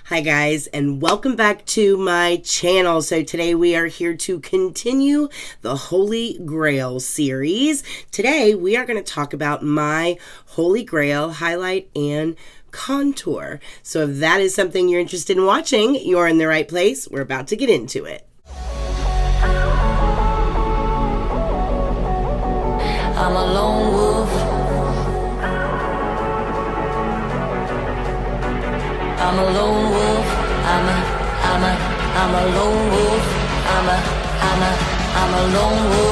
Hi guys, and welcome back to my channel. So today we are here to continue the Holy Grails series. Today we are going to talk about my Holy Grail highlight and contour. So if that is something you're interested in watching, you're in the right place. We're about to get into it. I'm a lone wolf. I'm a lone wolf. I'm a lone wolf. I'm a lone wolf. I'm a lone wolf.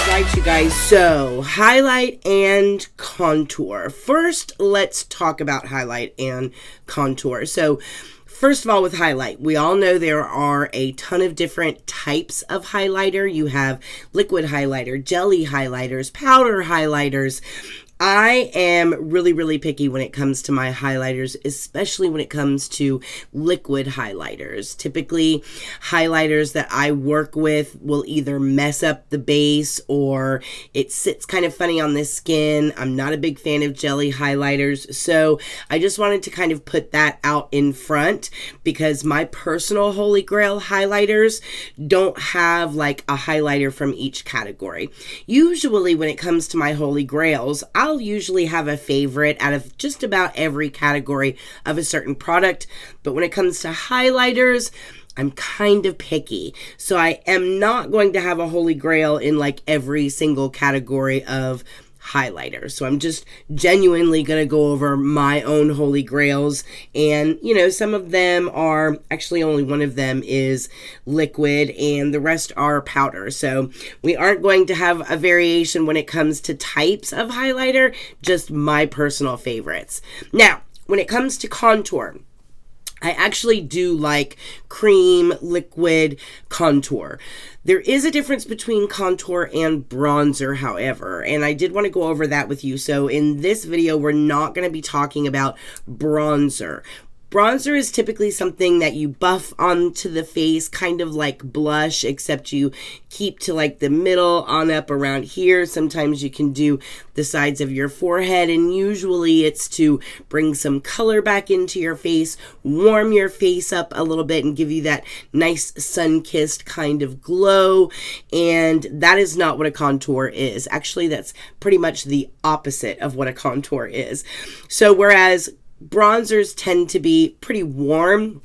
Alright, you guys, so highlight and contour. First, let's talk about highlight and contour. So first of all, with highlight, we all know there are a ton of different types of highlighter. You have liquid highlighter, jelly highlighters, powder highlighters. I am really picky when it comes to my highlighters, especially when it comes to liquid highlighters. Typically, highlighters that I work with will either mess up the base or it sits kind of funny on the skin. I'm not a big fan of jelly highlighters, so I just wanted to kind of put that out in front because my personal Holy Grail highlighters don't have like a highlighter from each category. Usually when it comes to my Holy Grails, I'll usually have a favorite out of just about every category of a certain product, but when it comes to highlighters, I'm kind of picky. So I am not going to have a Holy Grail in like every single category of highlighter. So I'm just genuinely going to go over my own Holy Grails, and you know, some of them are actually, only one of them is liquid and the rest are powder. So we aren't going to have a variation when it comes to types of highlighter, just my personal favorites. Now, when it comes to contour, I actually do like cream liquid contour. There is a difference between contour and bronzer, however, and I did want to go over that with you. So in this video, we're not going to be talking about bronzer. Bronzer is typically something that you buff onto the face, kind of like blush, except you keep to like the middle on up around here. Sometimes you can do the sides of your forehead, and usually it's to bring some color back into your face, warm your face up a little bit, and give you that nice sun-kissed kind of glow. And that is not what a contour is. Actually, that's pretty much the opposite of what a contour is. So whereas bronzers tend to be pretty warm,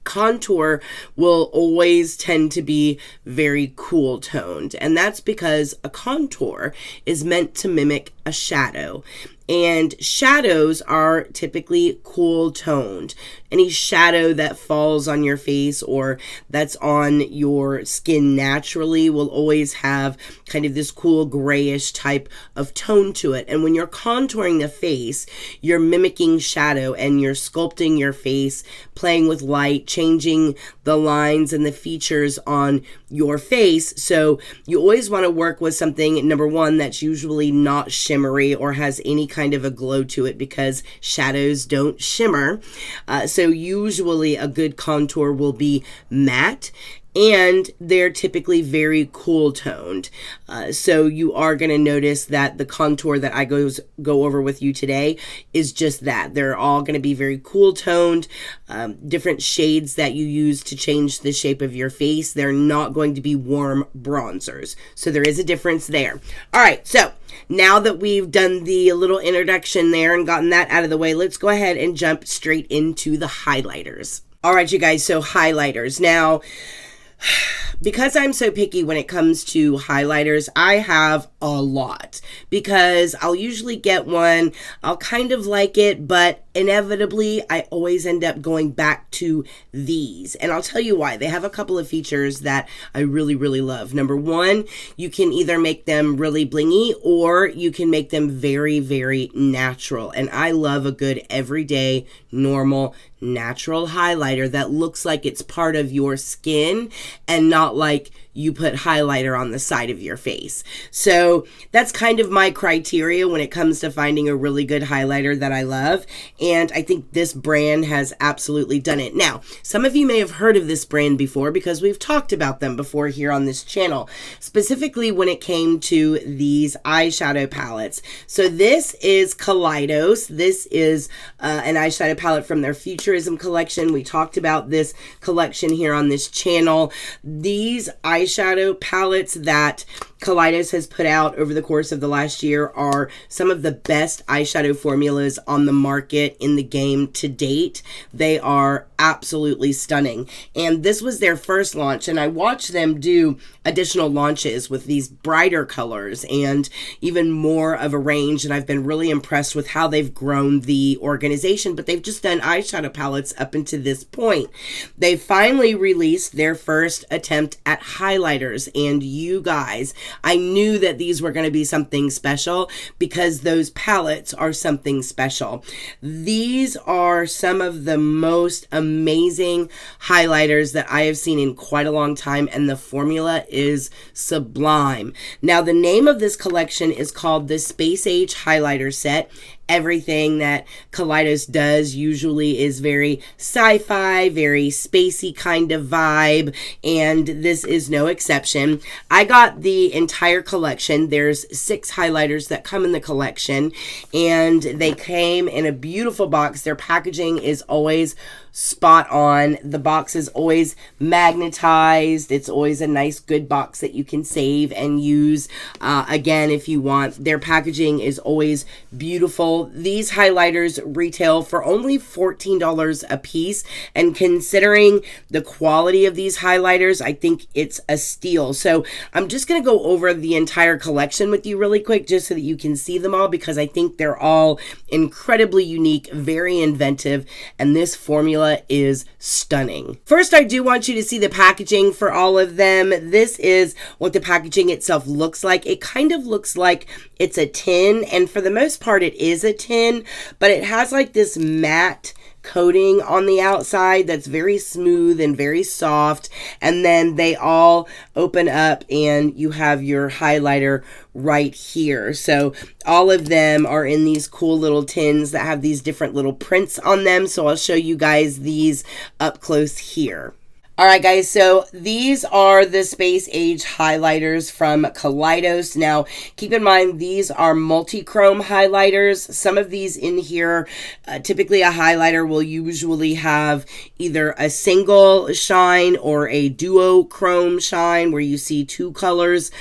contour will always tend to be very cool toned. And that's because a contour is meant to mimic a shadow. And shadows are typically cool toned. Any shadow that falls on your face or that's on your skin naturally will always have kind of this cool grayish type of tone to it. And when you're contouring the face, you're mimicking shadow and you're sculpting your face, playing with light, changing the lines and the features on your face. So you always want to work with something, number one, that's usually not shimmery or has any kind of a glow to it, because shadows don't shimmer. So usually a good contour will be matte, and they're typically very cool toned. So you are going to notice that the contour that I go over with you today is just that. They're all going to be very cool toned, different shades that you use to change the shape of your face. They're not going to be warm bronzers. So there is a difference there. All right, so now that we've done the little introduction there and gotten that out of the way, let's go ahead and jump straight into the highlighters. All right, you guys, so highlighters. Now, because I'm so picky when it comes to highlighters, I have a lot, because I'll usually get one, I'll kind of like it, but inevitably I always end up going back to these. And I'll tell you why. They have a couple of features that I really love. Number one, you can either make them really blingy or you can make them very natural. And I love a good everyday, normal, natural highlighter that looks like it's part of your skin and not like you put highlighter on the side of your face. So that's kind of my criteria when it comes to finding a really good highlighter that I love. And I think this brand has absolutely done it. Now, some of you may have heard of this brand before because we've talked about them before here on this channel, specifically when it came to these eyeshadow palettes. So this is Kaleidos. This is an eyeshadow palette from their Futurism collection. We talked about this collection here on this channel. These eyeshadow palettes that Kaleidos has put out over the course of the last year are some of the best eyeshadow formulas on the market in the game to date. They are absolutely stunning. And this was their first launch, and I watched them do additional launches with these brighter colors and even more of a range, and I've been really impressed with how they've grown the organization. But they've just done eyeshadow palettes up until this point. They finally released their first attempt at highlighters, and you guys, I knew that these were going to be something special because those palettes are something special. These are some of the most amazing highlighters that I have seen in quite a long time, and the formula is sublime. Now, the name of this collection is called the Space Age Highlighter Set. Everything that Kaleidos does usually is very sci-fi, very spacey kind of vibe, and this is no exception. I got the entire collection. There's 6 highlighters that come in the collection, and they came in a beautiful box. Their packaging is always spot on. The box is always magnetized. It's always a nice, good box that you can save and use again if you want. Their packaging is always beautiful. These highlighters retail for only $14 a piece, and considering the quality of these highlighters, I think it's a steal. So I'm just going to go over the entire collection with you really quick just so that you can see them all, because I think they're all incredibly unique, very inventive, and this formula is stunning. First, I do want you to see the packaging for all of them. This is what the packaging itself looks like. It kind of looks like it's a tin, and for the most part it is a tin, but it has like this matte coating on the outside that's very smooth and very soft, and then they all open up and you have your highlighter right here. So all of them are in these cool little tins that have these different little prints on them. So I'll show you guys these up close here. All right, guys, so these are the Space Age highlighters from Kaleidos. Now, keep in mind, these are multi-chrome highlighters. Some of these in here, typically a highlighter will usually have either a single shine or a duochrome shine where you see 2 colors.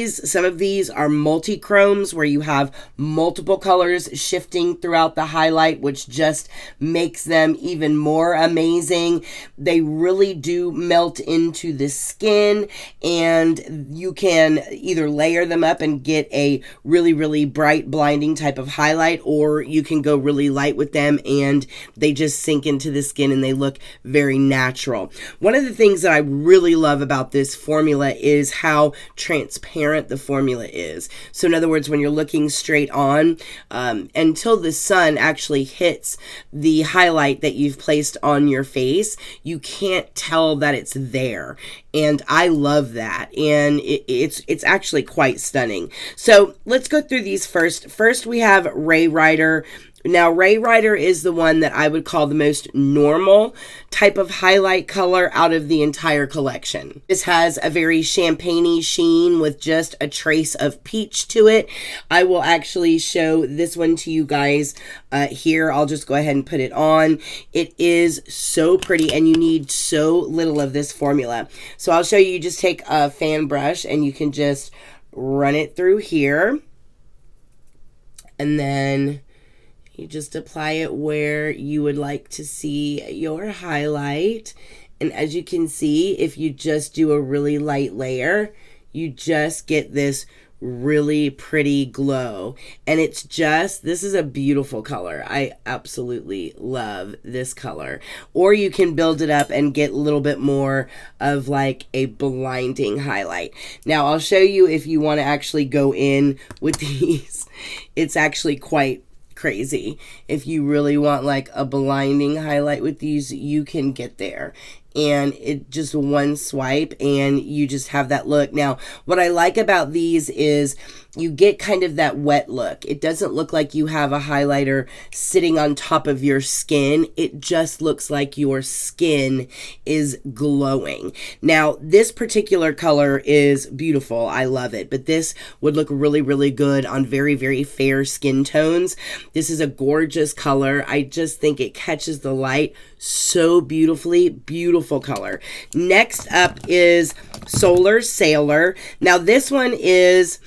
Some of these are multi-chromes where you have multiple colors shifting throughout the highlight, which just makes them even more amazing. They really do melt into the skin, and you can either layer them up and get a really, really bright, blinding type of highlight, or you can go really light with them and they just sink into the skin and they look very natural. One of the things that I really love about this formula is how transparent the formula is. So in other words, when you're looking straight on, until the sun actually hits the highlight that you've placed on your face, you can't tell that it's there, and I love that, and it's actually quite stunning. So let's go through these first. First, we have Ray Rider. Now, Ray Rider is the one that I would call the most normal type of highlight color out of the entire collection. This has a very champagne-y sheen with just a trace of peach to it. I will actually show this one to you guys here. I'll just go ahead and put it on. It is so pretty, and you need so little of this formula. So I'll show you. You just take a fan brush and you can just run it through here, and then you just apply it where you would like to see your highlight. And as you can see, if you just do a really light layer, you just get this really pretty glow. And it's just, this is a beautiful color. I absolutely love this color. Or you can build it up and get a little bit more of like a blinding highlight. Now I'll show you if you want to actually go in with these. It's actually quite crazy. If you really want like a blinding highlight with these, you can get there. and it just one swipe and you just have that look. Now, what I like about these is you get kind of that wet look. It doesn't look like you have a highlighter sitting on top of your skin. It just looks like your skin is glowing. Now, this particular color is beautiful. I love it, but this would look really, really good on very, very fair skin tones. This is a gorgeous color. I just think it catches the light so beautifully. Beautiful color. Next up is Solar Sailor. Now, this one is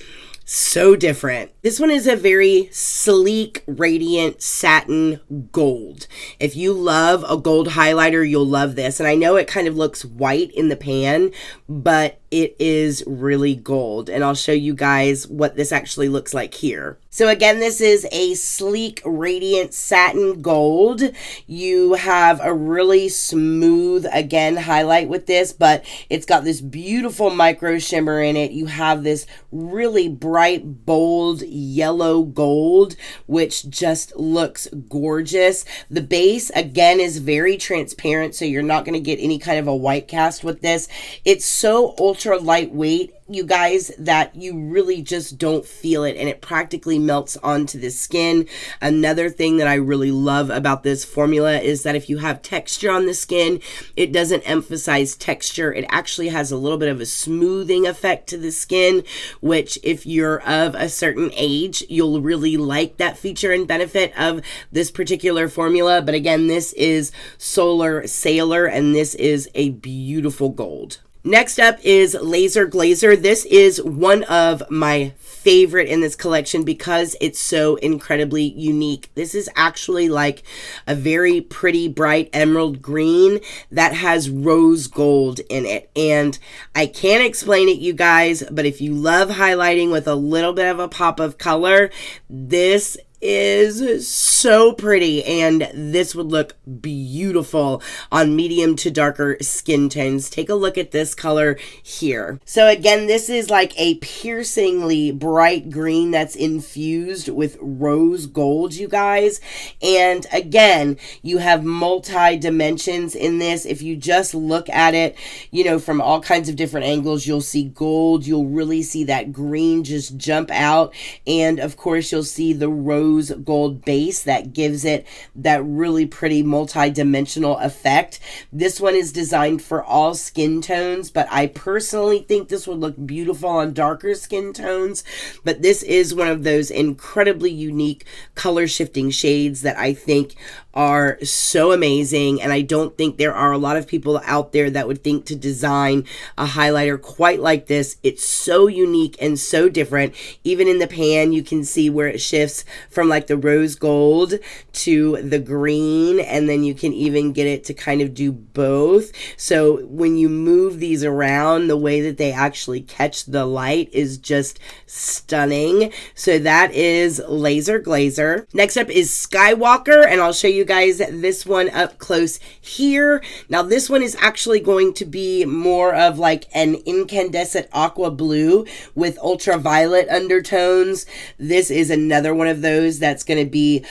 so different. This one is a very sleek, radiant satin gold. If you love a gold highlighter, you'll love this. And I know it kind of looks white in the pan, but it is really gold. And I'll show you guys what this actually looks like here. So again, this is a sleek, radiant satin gold. You have a really smooth, again, highlight with this, but it's got this beautiful micro shimmer in it. You have this really bright, bold yellow gold, which just looks gorgeous. The base, again, is very transparent, so you're not going to get any kind of a white cast with this. It's so ultra lightweight, you guys, that you really just don't feel it, and it practically melts onto the skin. Another thing that I really love about this formula is that if you have texture on the skin, it doesn't emphasize texture. It actually has a little bit of a smoothing effect to the skin, which if you're of a certain age, you'll really like that feature and benefit of this particular formula. But again, this is Solar Sailor, and this is a beautiful gold. Next up is Laser Glazer. This is one of my favorite in this collection because it's so incredibly unique. This is actually like a very pretty bright emerald green that has rose gold in it. And I can't explain it, you guys, but if you love highlighting with a little bit of a pop of color, this is so pretty, and this would look beautiful on medium to darker skin tones. Take a look at this color here. So again, this is like a piercingly bright green that's infused with rose gold, you guys. And again, you have multi dimensions in this. If you just look at it, you know, from all kinds of different angles, you'll see gold. You'll really see that green just jump out, and of course you'll see the rose gold base that gives it that really pretty multi-dimensional effect. This one is designed for all skin tones, but I personally think this would look beautiful on darker skin tones. But this is one of those incredibly unique color shifting shades that I think are so amazing, and I don't think there are a lot of people out there that would think to design a highlighter quite like this. It's so unique and so different. Even in the pan, you can see where it shifts from like the rose gold to the green, and then you can even get it to kind of do both. So when you move these around, the way that they actually catch the light is just stunning. So that is Laser Glazer. Next up is Skywalker, and I'll show you guys this one up close here. Now this one is actually going to be more of like an incandescent aqua blue with ultraviolet undertones. This is another one of those that's going to be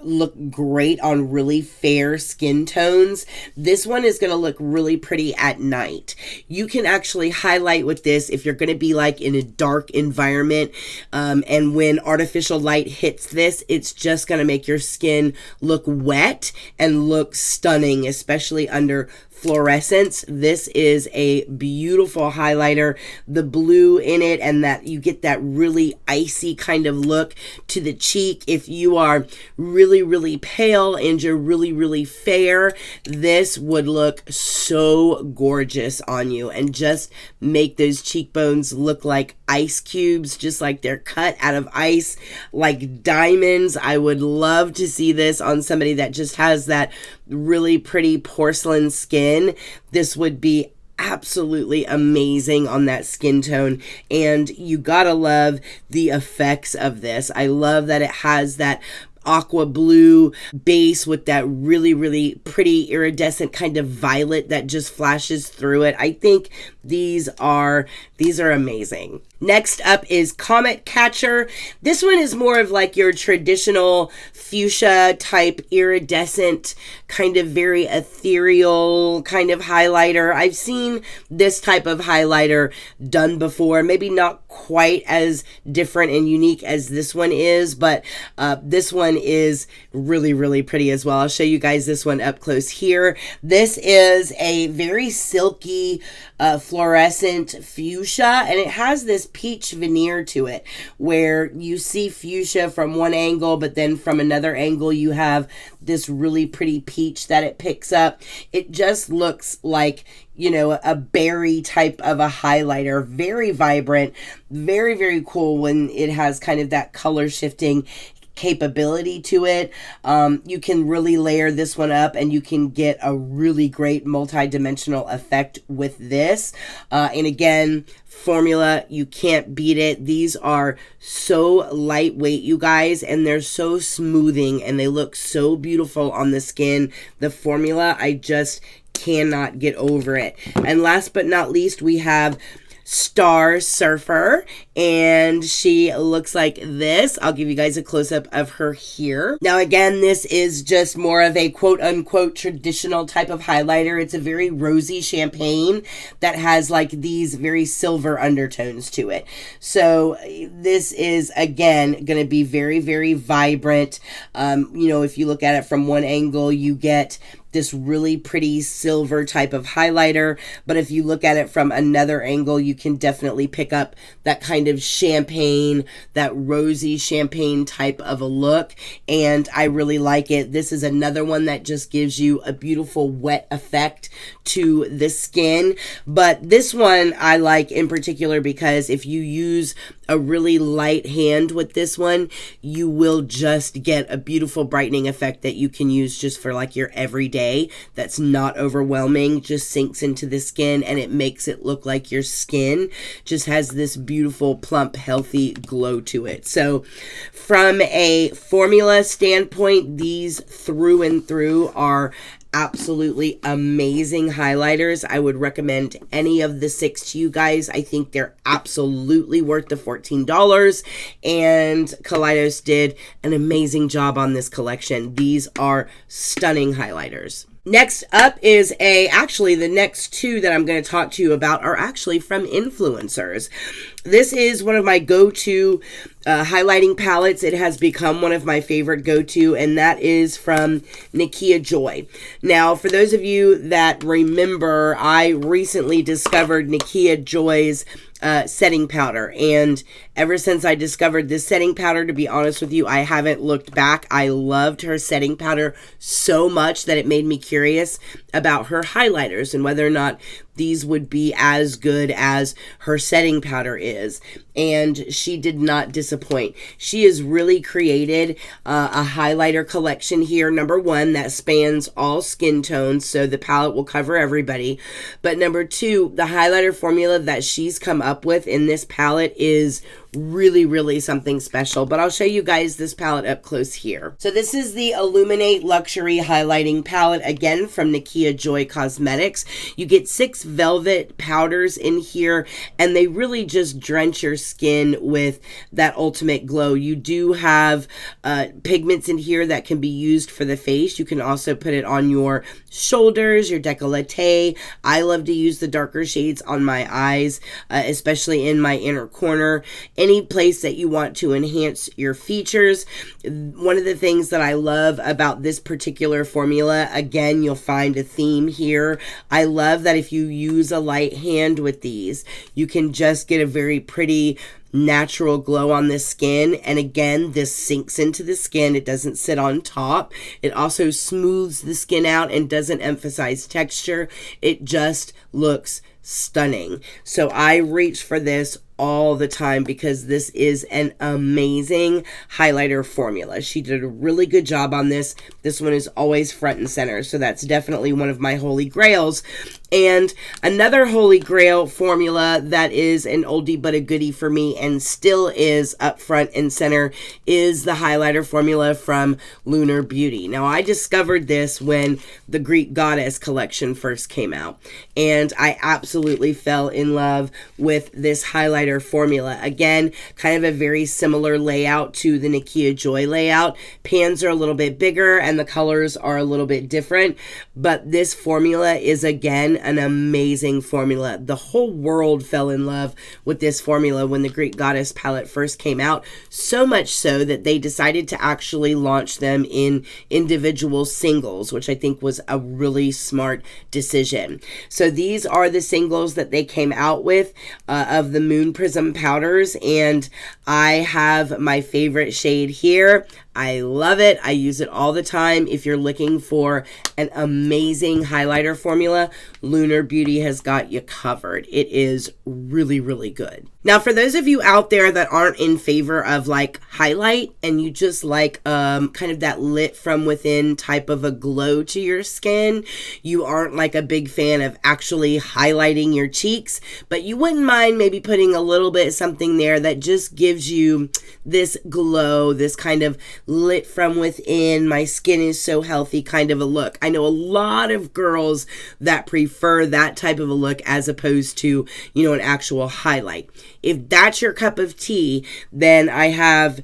look great on really fair skin tones. This one is going to look really pretty at night. You can actually highlight with this if you're going to be like in a dark environment, and when artificial light hits this, it's just going to make your skin look wet and look stunning, especially under fluorescence. This is a beautiful highlighter. The blue in it, and that you get that really icy kind of look to the cheek. If you are really, really pale and you're really, really fair, this would look so gorgeous on you and just make those cheekbones look like ice cubes, just like they're cut out of ice, like diamonds. I would love to see this on somebody that just has that really pretty porcelain skin. This would be absolutely amazing on that skin tone, and you gotta love the effects of this. I love that it has that aqua blue base with that really, really pretty iridescent kind of violet that just flashes through it. I think These are amazing. Next up is Comet Catcher. This one is more of like your traditional fuchsia type iridescent, kind of very ethereal kind of highlighter. I've seen this type of highlighter done before, maybe not quite as different and unique as this one is, but this one is really, really pretty as well. I'll show you guys this one up close here. This is a very silky fluorescent fuchsia, and it has this peach veneer to it where you see fuchsia from one angle, but then from another angle you have this really pretty peach that it picks up. It just looks like, you know, a berry type of a highlighter. Very vibrant, very, very cool when it has kind of that color shifting capability to it. You can really layer this one up and you can get a really great multi-dimensional effect with this. And again, formula, you can't beat it. These are so lightweight, you guys, and they're so smoothing and they look so beautiful on the skin. The formula, I just cannot get over it. And last but not least, we have Star Surfer, and she looks like this. I'll give you guys a close-up of her here. Now again, this is just more of a quote-unquote traditional type of highlighter. It's a very rosy champagne that has like these very silver undertones to it. So this is again going to be very, very vibrant. You know, if you look at it from one angle, you get this really pretty silver type of highlighter, but if you look at it from another angle, you can definitely pick up that kind of champagne, that rosy champagne type of a look, and I really like it. This is another one that just gives you a beautiful wet effect to the skin, but this one I like in particular because if you use a really light hand with this one, you will just get a beautiful brightening effect that you can use just for like your everyday. That's not overwhelming, just sinks into the skin and it makes it look like your skin just has this beautiful, plump, healthy glow to it. So from a formula standpoint, these through and through are absolutely amazing highlighters. I would recommend any of the 6 to you guys. I think they're absolutely worth the $14, and Kaleidos did an amazing job on this collection. These are stunning highlighters. Next up is actually the next 2 that I'm going to talk to you about are actually from influencers. This is one of my go-to highlighting palettes. It has become one of my favorite go-to, and that is from Nikita Joy. Now, for those of you that remember, I recently discovered Nikita Joy's setting powder, and ever since I discovered this setting powder, to be honest with you, I haven't looked back. I loved her setting powder so much that it made me curious about her highlighters and whether or not these would be as good as her setting powder is, and she did not disappoint. She has really created a highlighter collection here, number 1, that spans all skin tones, so the palette will cover everybody, but number 2, the highlighter formula that she's come up with in this palette is really, really something special. But I'll show you guys this palette up close here. So this is the Illuminate Luxury Highlighting Palette, again from Nikita Joy Cosmetics. You get 6 velvet powders in here, and they really just drench your skin with that ultimate glow. You do have pigments in here that can be used for the face. You can also put it on your shoulders, your décolleté. I love to use the darker shades on my eyes, especially in my inner corner. Any place that you want to enhance your features. One of the things that I love about this particular formula, again, you'll find a theme here. I love that if you use a light hand with these, you can just get a very pretty natural glow on the skin. And again, this sinks into the skin. It doesn't sit on top. It also smooths the skin out and doesn't emphasize texture. It just looks stunning. So I reach for this all the time because this is an amazing highlighter formula. She did a really good job on this. This one is always front and center, so that's definitely one of my holy grails. And another holy grail formula that is an oldie but a goodie for me and still is up front and center is the highlighter formula from Lunar Beauty. Now, I discovered this when the Greek Goddess collection first came out, and I absolutely fell in love with this highlighter formula. Again, kind of a very similar layout to the Nikita Joy layout. Pans are a little bit bigger and the colors are a little bit different, but this formula is, again, an amazing formula. The whole world fell in love with this formula when the Greek Goddess palette first came out, so much so that they decided to actually launch them in individual singles, which I think was a really smart decision. So these are the singles that they came out with of the Moon Prism powders, and I have my favorite shade here. I love it. I use it all the time. If you're looking for an amazing highlighter formula, Lunar Beauty has got you covered. It is really, really good. Now, for those of you out there that aren't in favor of like highlight and you just like kind of that lit from within type of a glow to your skin, you aren't like a big fan of actually highlighting your cheeks, but you wouldn't mind maybe putting a little bit something there that just gives you this glow, this kind of lit from within, my skin is so healthy kind of a look. I know a lot of girls that prefer that type of a look as opposed to, you know, an actual highlight. If that's your cup of tea, then I have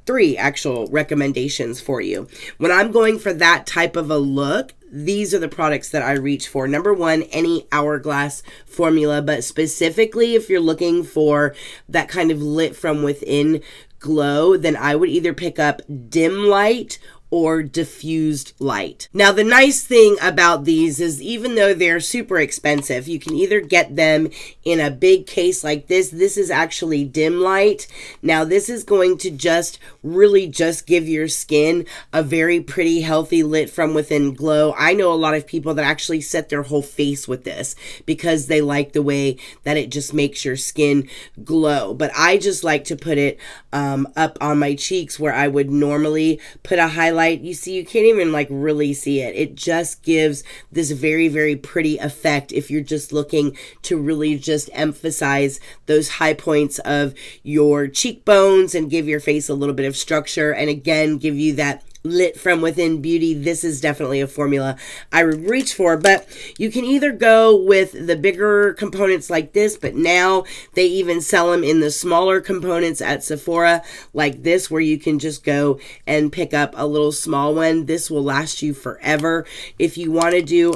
3 actual recommendations for you. When I'm going for that type of a look, these are the products that I reach for. Number 1, any Hourglass formula, but specifically if you're looking for that kind of lit from within glow, then I would either pick up Dim Light or diffused light. Now, the nice thing about these is even though they're super expensive, you can either get them in a big case like this. This is actually dim light. Now, this is going to just really just give your skin a very pretty, healthy, lit from within glow. I know a lot of people that actually set their whole face with this because they like the way that it just makes your skin glow. But I just like to put it up on my cheeks where I would normally put a highlight. You see, you can't even like really see it. It just gives this very, very pretty effect if you're just looking to really just emphasize those high points of your cheekbones and give your face a little bit of structure, and again, give you that lit from within beauty. This is definitely a formula I would reach for, but you can either go with the bigger components like this, but now they even sell them in the smaller components at Sephora like this, where you can just go and pick up a little small one. This will last you forever. If you want to do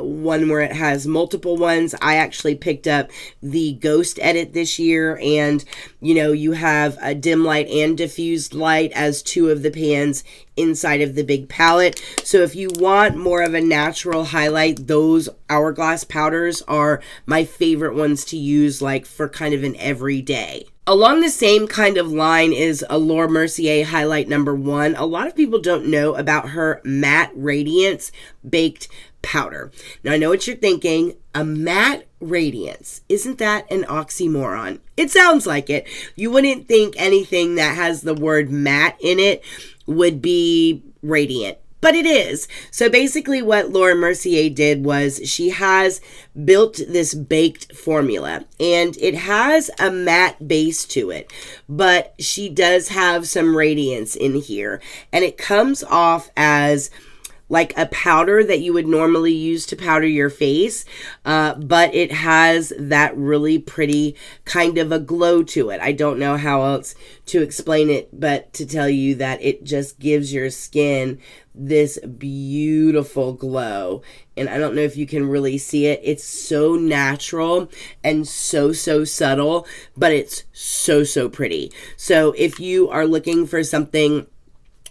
one where it has multiple ones, I actually picked up the Ghost Edit this year, and you know, you have a dim light and diffused light as 2 of the pans inside of the big palette. So if you want more of a natural highlight, those Hourglass powders are my favorite ones to use, like for kind of an everyday. Along the same kind of line is a Laura Mercier highlight number 1. A lot of people don't know about her Matte Radiance Baked Powder. Now, I know what you're thinking. A matte radiance. Isn't that an oxymoron? It sounds like it. You wouldn't think anything that has the word matte in it would be radiant, but it is. So basically what Laura Mercier did was she has built this baked formula, and it has a matte base to it, but she does have some radiance in here, and it comes off as like a powder that you would normally use to powder your face, but it has that really pretty kind of a glow to it. I don't know how else to explain it, but to tell you that it just gives your skin this beautiful glow. And I don't know if you can really see it. It's so natural and so subtle, but it's so pretty. So if you are looking for something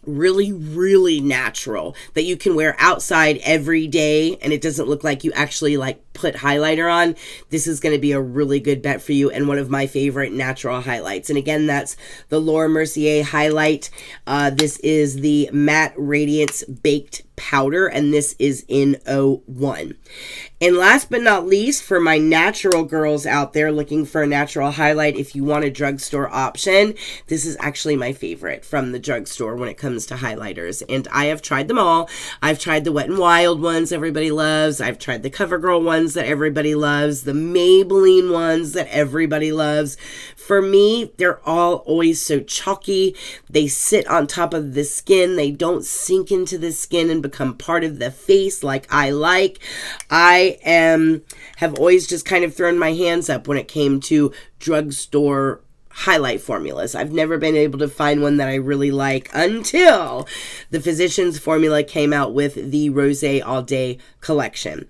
really natural that you can wear outside every day and it doesn't look like you actually like put highlighter on, this is going to be a really good bet for you and one of my favorite natural highlights. And again, that's the Laura Mercier highlight. This is the Matte Radiance Baked Powder, and this is in 01. And last but not least, for my natural girls out there looking for a natural highlight, if you want a drugstore option, this is actually my favorite from the drugstore when it comes to highlighters. And I have tried them all. I've tried the Wet n Wild ones everybody loves. I've tried the CoverGirl ones that everybody loves. The Maybelline ones that everybody loves. For me, they're all always so chalky. They sit on top of the skin. They don't sink into the skin and become part of the face like I like. I have always just kind of thrown my hands up when it came to drugstore highlight formulas. I've never been able to find one that I really like until the Physicians Formula came out with the Rosé All Day collection.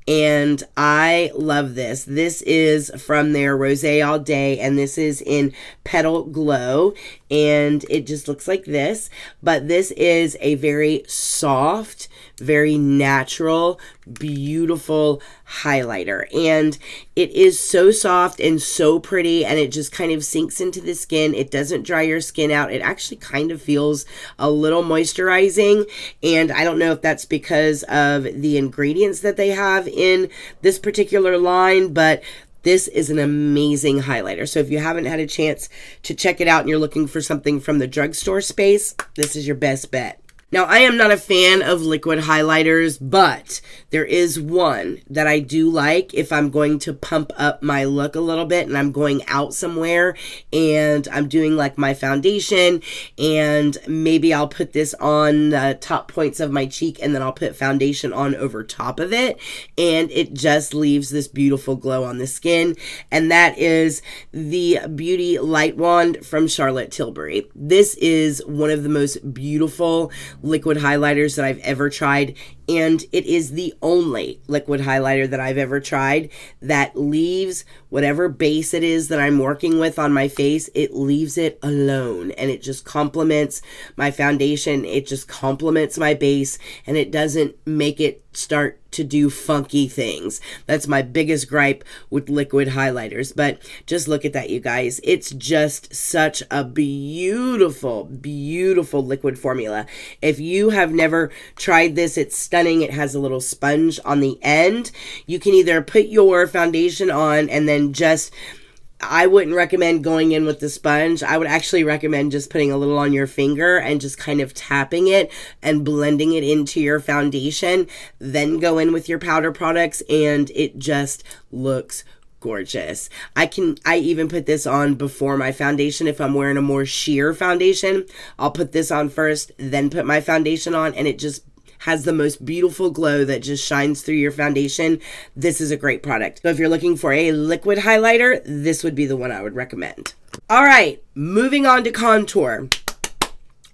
And I love this. This is from their Rosé All Day, and this is in Petal Glow, and it just looks like this. But this is a very soft, very natural, beautiful highlighter, and it is so soft and so pretty, and it just kind of sinks into the skin. It doesn't dry your skin out. It actually kind of feels a little moisturizing, and I don't know if that's because of the ingredients that they have in this particular line, but this is an amazing highlighter. So if you haven't had a chance to check it out and you're looking for something from the drugstore space, this is your best bet. Now, I am not a fan of liquid highlighters, but there is one that I do like if I'm going to pump up my look a little bit and I'm going out somewhere and I'm doing like my foundation, and maybe I'll put this on the top points of my cheek and then I'll put foundation on over top of it, and it just leaves this beautiful glow on the skin, and that is the Beauty Light Wand from Charlotte Tilbury. This is one of the most beautiful liquid highlighters that I've ever tried, and it is the only liquid highlighter that I've ever tried that leaves whatever base it is that I'm working with on my face, it leaves it alone, and it just complements my foundation, it just complements my base, and it doesn't make it start to do funky things. That's my biggest gripe with liquid highlighters, but just look at that, you guys. It's just such a beautiful, beautiful liquid formula. If you have never tried this, it's stunning. It has a little sponge on the end. You can either put your foundation on and then just, I wouldn't recommend going in with the sponge. I would actually recommend just putting a little on your finger and just kind of tapping it and blending it into your foundation. Then go in with your powder products, and it just looks gorgeous. I even put this on before my foundation. If I'm wearing a more sheer foundation, I'll put this on first, then put my foundation on, and it just has the most beautiful glow that just shines through your foundation. This is a great product. So if you're looking for a liquid highlighter, this would be the one I would recommend. All right, moving on to contour.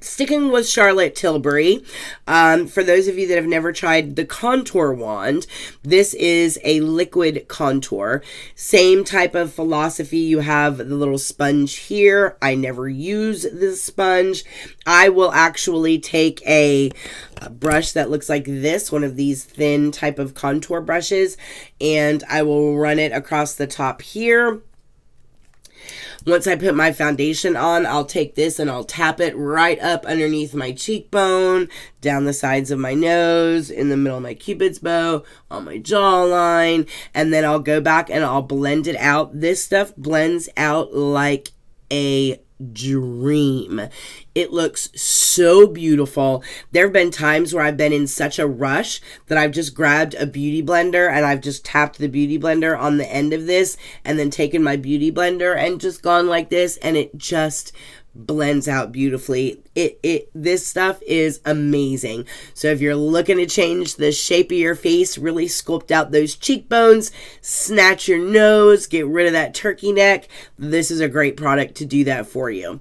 Sticking with Charlotte Tilbury, for those of you that have never tried the contour wand, this is a liquid contour. Same type of philosophy. You have the little sponge here. I never use this sponge. I will actually take a brush that looks like this, one of these thin type of contour brushes, and I will run it across the top here. Once I put my foundation on, I'll take this and I'll tap it right up underneath my cheekbone, down the sides of my nose, in the middle of my cupid's bow, on my jawline, and then I'll go back and I'll blend it out. This stuff blends out like a dream. It looks so beautiful. There have been times where I've been in such a rush that I've just grabbed a beauty blender and I've just tapped the beauty blender on the end of this and then taken my beauty blender and just gone like this, and it just blends out beautifully. This stuff is amazing. So if you're looking to change the shape of your face, really sculpt out those cheekbones, snatch your nose, get rid of that turkey neck, this is a great product to do that for you.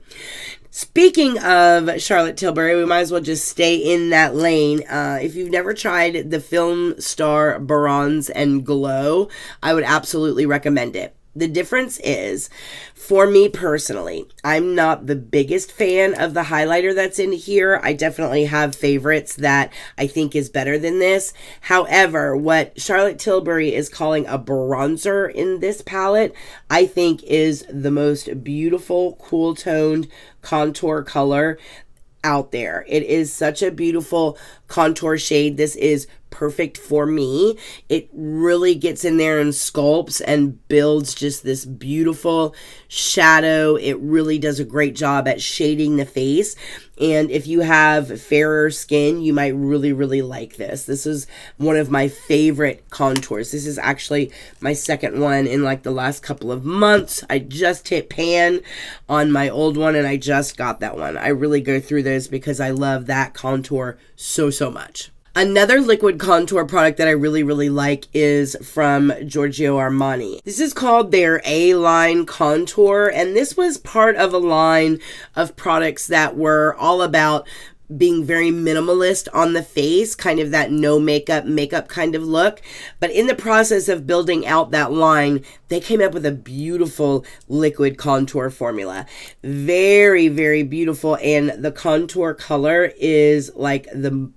Speaking of Charlotte Tilbury, we might as well just stay in that lane. If you've never tried the Film Star Bronze and Glow, I would absolutely recommend it. The difference is, for me personally, I'm not the biggest fan of the highlighter that's in here. I definitely have favorites that I think is better than this. However, what Charlotte Tilbury is calling a bronzer in this palette, I think is the most beautiful, cool toned contour color out there. It is such a beautiful contour shade. This is perfect for me. It really gets in there and sculpts and builds just this beautiful shadow. It really does a great job at shading the face. And if you have fairer skin, you might really, really like this. This is one of my favorite contours. This is actually my second one in like the last couple of months. I just hit pan on my old one and I just got that one. I really go through those because I love that contour so much. Another liquid contour product that I really, really like is from Giorgio Armani. This is called their A-Line Contour, and this was part of a line of products that were all about being very minimalist on the face, kind of that no makeup kind of look. But in the process of building out that line, they came up with a beautiful liquid contour formula. Very, very beautiful, and the contour color is like the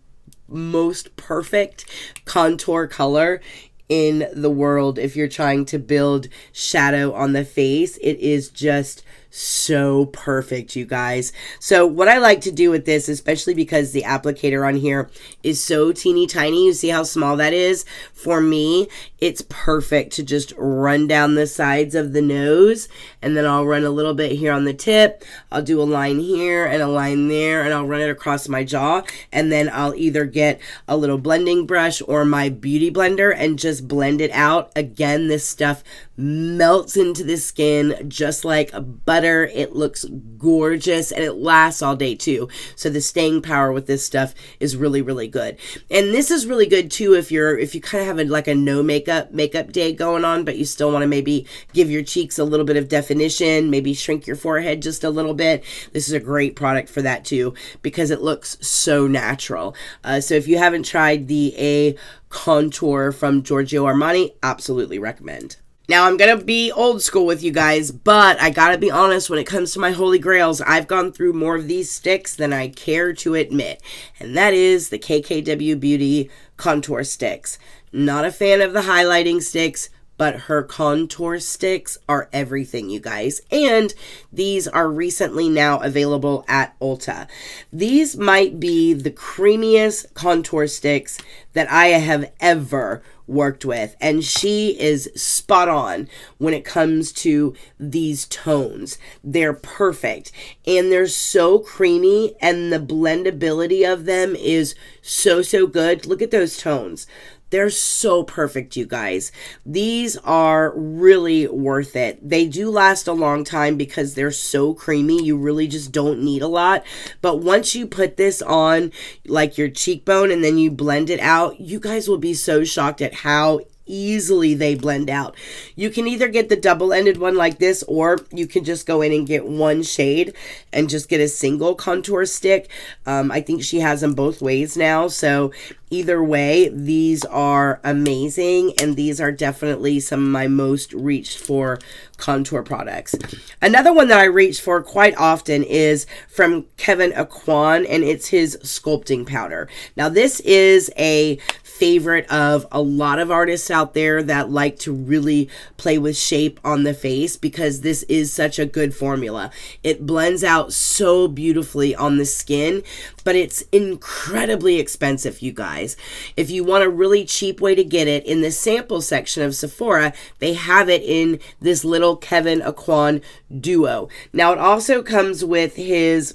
most perfect contour color in the world. If you're trying to build shadow on the face, it is just so perfect, you guys. So what I like to do with this, especially because the applicator on here is so teeny tiny, you see how small that is? For me, it's perfect to just run down the sides of the nose, and then I'll run a little bit here on the tip. I'll do a line here and a line there, and I'll run it across my jaw, and then I'll either get a little blending brush or my beauty blender and just blend it out. Again, this stuff melts into the skin just like butter. It looks gorgeous and it lasts all day too. So the staying power with this stuff is really, really good. And this is really good too if you kind of have like a no makeup day going on, but you still want to maybe give your cheeks a little bit of definition, maybe shrink your forehead just a little bit. This is a great product for that too because it looks so natural. So if you haven't tried the A Contour from Giorgio Armani, absolutely recommend. Now, I'm going to be old school with you guys, but I got to be honest, when it comes to my Holy Grails, I've gone through more of these sticks than I care to admit, and that is the KKW Beauty Contour Sticks. Not a fan of the highlighting sticks, but her contour sticks are everything, you guys. And these are recently now available at Ulta. These might be the creamiest contour sticks that I have ever worked with, and she is spot on when it comes to these tones. They're perfect and they're so creamy, and the blendability of them is so good. Look at those tones. They're so perfect, you guys. These are really worth it. They do last a long time because they're so creamy. You really just don't need a lot. But once you put this on like your cheekbone and then you blend it out, you guys will be so shocked at how easily they blend out. You can either get the double-ended one like this, or you can just go in and get one shade and just get a single contour stick. I think she has them both ways now, so either way, these are amazing, and these are definitely some of my most reached for contour products. Another one that I reach for quite often is from Kevyn Aucoin, and it's his sculpting powder. Now, this is a favorite of a lot of artists out there that like to really play with shape on the face because this is such a good formula. It blends out so beautifully on the skin, but it's incredibly expensive, you guys. If you want a really cheap way to get it, in the sample section of Sephora, they have it in this little Kevyn Aucoin duo. Now, it also comes with his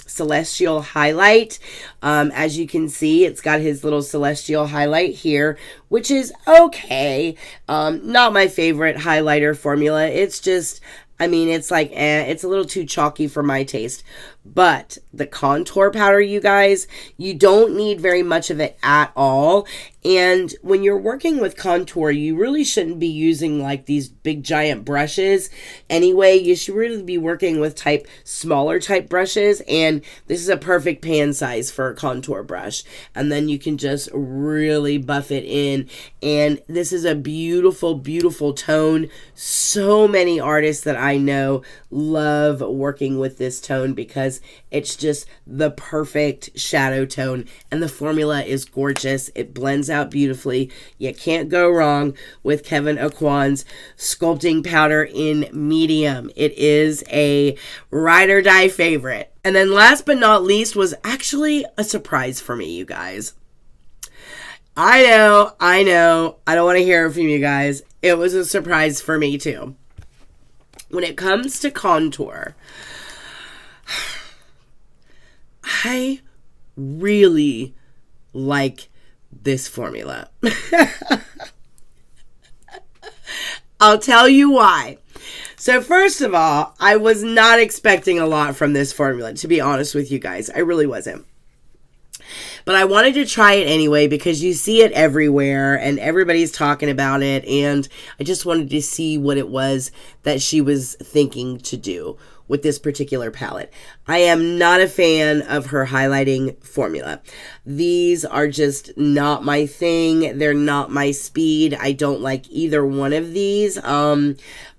Celestial highlight. As you can see, it's got his little Celestial highlight here, which is okay. Not my favorite highlighter formula. It's just, I mean, it's like, it's a little too chalky for my taste. But the contour powder, you guys, you don't need very much of it at all. And when you're working with contour, you really shouldn't be using like these big giant brushes. Anyway, you should really be working with smaller type brushes. And this is a perfect pan size for a contour brush. And then you can just really buff it in. And this is a beautiful, beautiful tone. So many artists that I know love working with this tone because it's just the perfect shadow tone. And the formula is gorgeous. It blends out beautifully. You can't go wrong with Kevyn Aucoin's sculpting powder in medium. It is a ride or die favorite. And then last but not least was actually a surprise for me, you guys. I know. I don't want to hear it from you guys. It was a surprise for me too. When it comes to contour, I really like this formula. I'll tell you why. So first of all, I was not expecting a lot from this formula, to be honest with you guys. I really wasn't. But I wanted to try it anyway because you see it everywhere and everybody's talking about it. And I just wanted to see what it was that she was thinking to do with this particular palette. I am not a fan of her highlighting formula. These are just not my thing. They're not my speed. I don't like either one of these.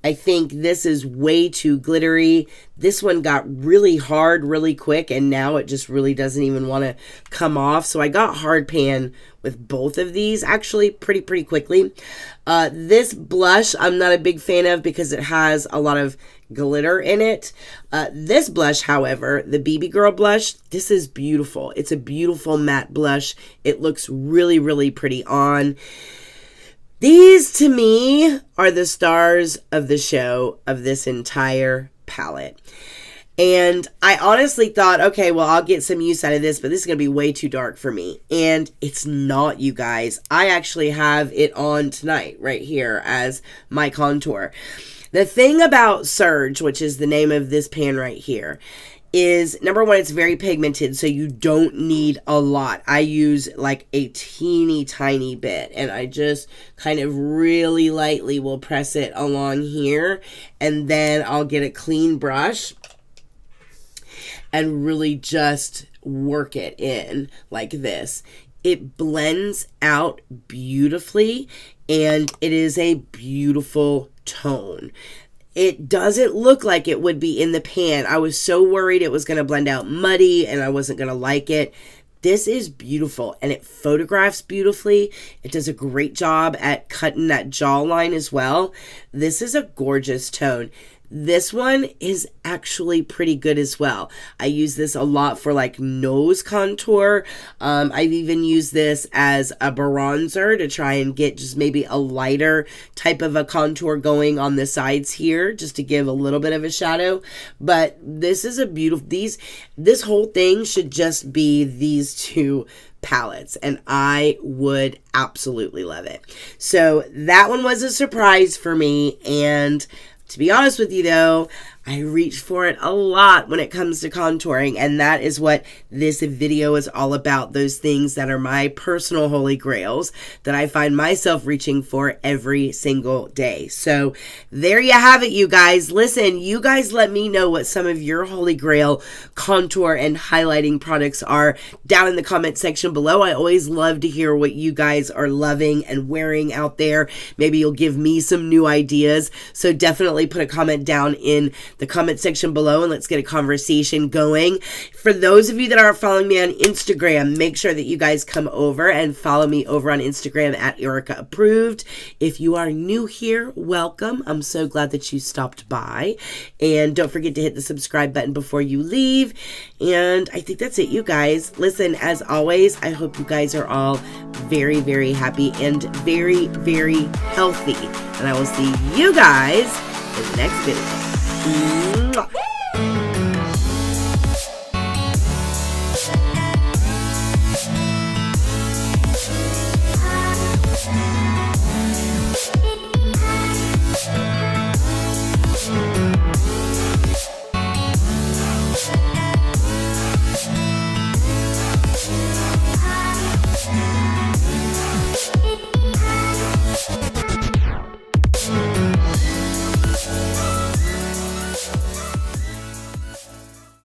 I think this is way too glittery. This one got really hard really quick and now it just really doesn't even want to come off. So I got hard pan with both of these actually pretty quickly. This blush I'm not a big fan of because it has a lot of glitter in it. This blush, however, the BB Girl blush, this is beautiful. It's a beautiful matte blush. It looks really pretty on. These, to me, are the stars of the show of this entire palette. And I honestly thought, okay, well, I'll get some use out of this, but this is going to be way too dark for me. And it's not, you guys. I actually have it on tonight right here as my contour. The thing about Surge, which is the name of this pan right here, is number one, it's very pigmented, so you don't need a lot. I use like a teeny tiny bit, and I just kind of really lightly will press it along here, and then I'll get a clean brush and really just work it in like this. It blends out beautifully, and it is a beautiful tone. It doesn't look like it would be in the pan. I was so worried it was going to blend out muddy and I wasn't going to like it. This is beautiful and it photographs beautifully. It does a great job at cutting that jawline as well. This is a gorgeous tone. This one is actually pretty good as well. I use this a lot for like nose contour. I've even used this as a bronzer to try and get just maybe a lighter type of a contour going on the sides here, just to give a little bit of a shadow. But this is a beautiful, this whole thing should just be these two palettes and I would absolutely love it. So that one was a surprise for me, and to be honest with you though, I reach for it a lot when it comes to contouring, and that is what this video is all about. Those things that are my personal holy grails that I find myself reaching for every single day. So there you have it, you guys. Listen, you guys let me know what some of your holy grail contour and highlighting products are down in the comment section below. I always love to hear what you guys are loving and wearing out there. Maybe you'll give me some new ideas. So definitely put a comment down in the comment section below and let's get a conversation going. For those of you that aren't following me on Instagram, make sure that you guys come over and follow me over on Instagram at Erica Approved. If you are new here, welcome. I'm so glad that you stopped by. And don't forget to hit the subscribe button before you leave. And I think that's it, you guys. Listen, as always, I hope you guys are all very happy and very healthy. And I will see you guys in the next video.